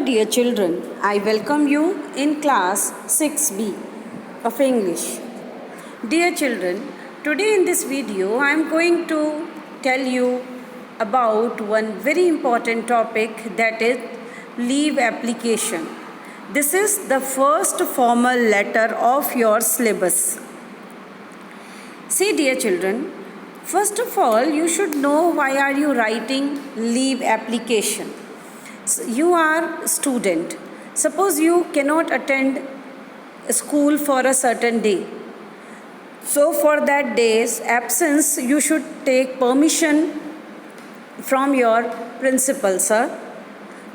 dear children, I welcome you in class 6B of English. Dear children, today in this video I am going to tell you about one very important topic, that is leave application. This is the first formal letter of your syllabus. See dear children, first of all you should know why are you writing leave application. So you are a student. Suppose you cannot attend school for a certain day. So for that day's absence, you should take permission from your principal sir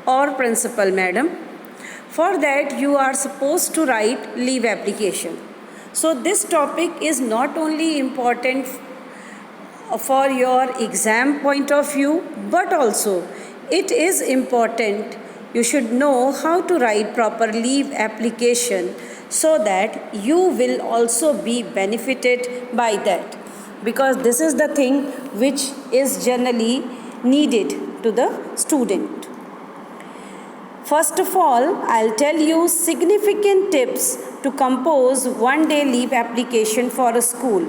or principal madam. For that you are supposed to write leave application. So this topic is not only important for your exam point of view, but also it is important you should know how to write proper leave application so that you will also be benefited by that, because this is the thing which is generally needed to the student. First of all, I'll tell you significant tips to compose one-day leave application for a school,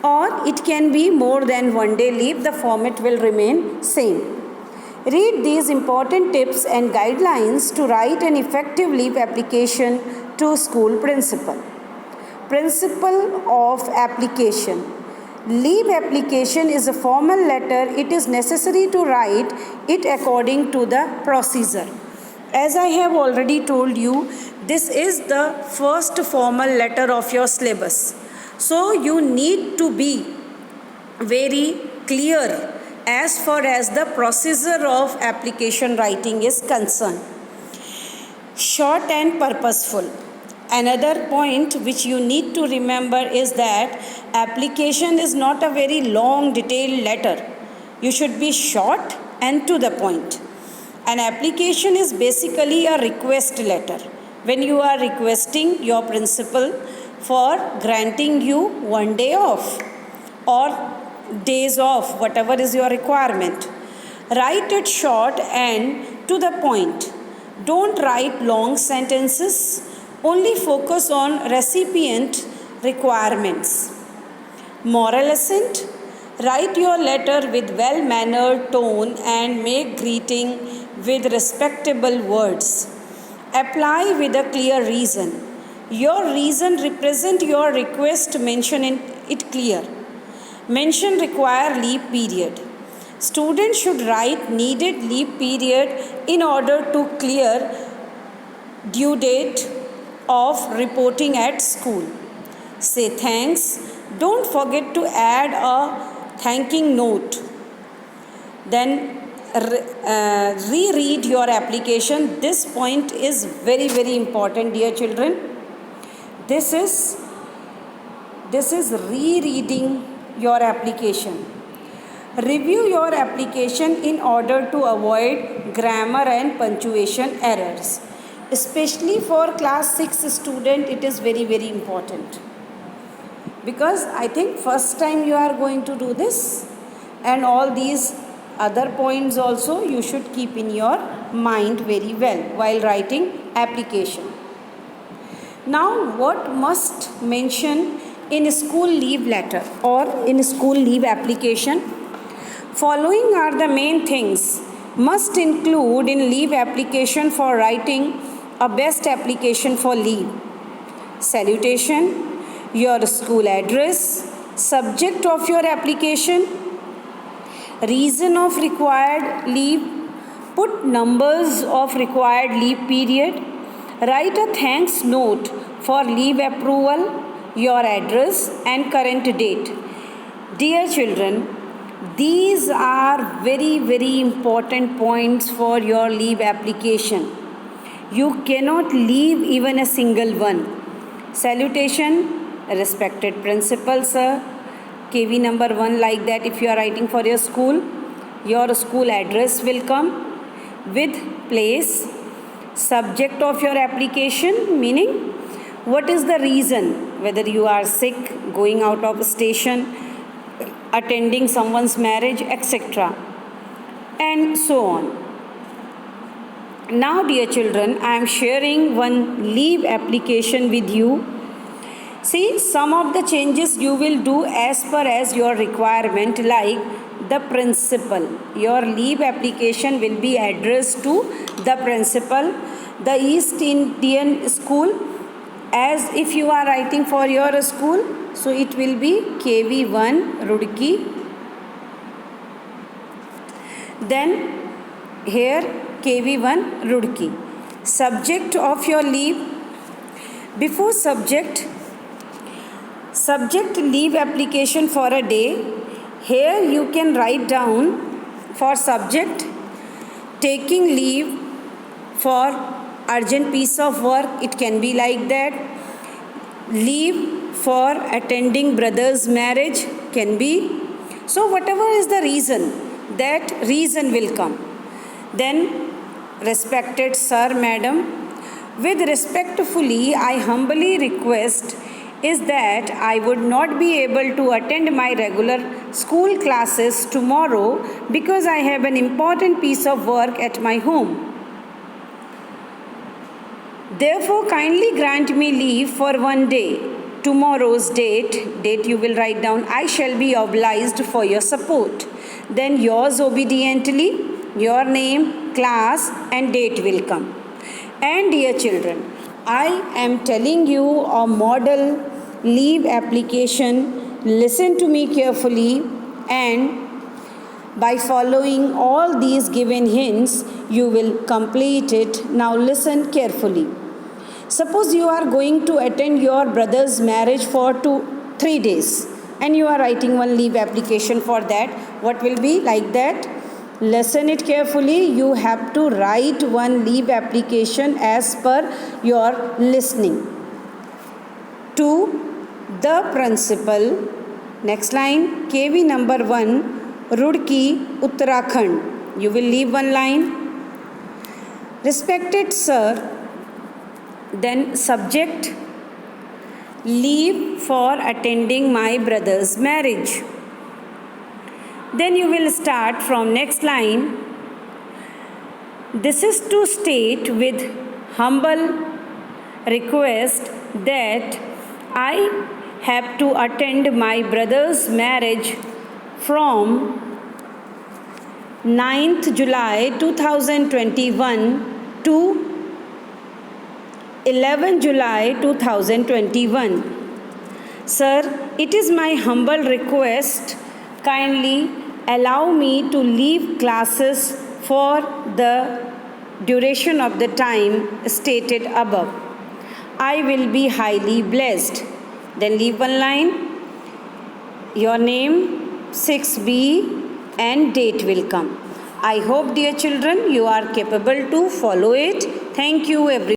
or it can be more than one day leave, the format will remain same. Read these important tips and guidelines to write an effective leave application to school principal. Principle of application. Leave application is a formal letter. It is necessary to write it according to the procedure. As I have already told you, this is the first formal letter of your syllabus. So you need to be very clear as far as the procedure of application writing is concerned. Short and purposeful. Another point which you need to remember is that application is not a very long detailed letter. You should be short and to the point. An application is basically a request letter. When you are requesting your principal for granting you one day off or days off, whatever is your requirement. Write it short and to the point. Don't write long sentences. Only focus on recipient requirements. Moral lesson. Write your letter with well-mannered tone and make greeting with respectable words. Apply with a clear reason. Your reason represent your request, mention it clear. Mention require leave period. Students should write needed leave period in order to clear due date of reporting at school. Say thanks. Don't forget to add a thanking note. Then reread your application. This point is very, very important, dear children. This is rereading your application. Review your application in order to avoid grammar and punctuation errors. Especially for class 6 student, it is very, very important. Because I think first time you are going to do this, and all these other points also you should keep in your mind very well while writing application. Now what must mention in school leave letter or in school leave application? Following are the main things must include in leave application for writing a best application for leave. Salutation, your school address, subject of your application, reason of required leave, put numbers of required leave period, write a thanks note for leave approval, your address and current date. Dear children, these are very, very important points for your leave application. You cannot leave even a single one. Salutation, respected principal sir, KV number 1, like that. If you are writing for your school address will come with place, subject of your application, meaning what is the reason, whether you are sick, going out of station, attending someone's marriage, etc. and so on. Now, dear children, I am sharing one leave application with you. See, some of the changes you will do as per as your requirement, like the principal. Your leave application will be addressed to the principal, the East Indian School. As if you are writing for your school, so it will be KV1 Roorkee. Then here KV1 Roorkee. Subject of your leave. Before subject leave application for a day. Here you can write down for subject taking leave for urgent piece of work. It can be like that. Leave for attending brother's marriage can be. So whatever is the reason, that reason will come. Then respected sir, madam, with respectfully I humbly request is that I would not be able to attend my regular school classes tomorrow because I have an important piece of work at my home. Therefore, kindly grant me leave for one day. Tomorrow's date you will write down. I shall be obliged for your support. Then yours obediently, your name, class and date will come. And dear children, I am telling you a model leave application. Listen to me carefully, and by following all these given hints, you will complete it. Now listen carefully. Suppose you are going to attend your brother's marriage for 3 days and you are writing one leave application for that. What will be like that? Listen it carefully. You have to write one leave application as per your listening. To the principal. Next line, KV number 1, Roorkee, Uttarakhand. You will leave one line. Respected sir, then subject, leave for attending my brother's marriage. Then you will start from next line. This is to state with humble request that I have to attend my brother's marriage from 9th July 2021 to 11 July 2021. Sir, it is my humble request, kindly allow me to leave classes for the duration of the time stated above. I will be highly blessed. Then leave one line, your name, 6B and date will come. I hope, dear children, you are capable to follow it. Thank you, everyone.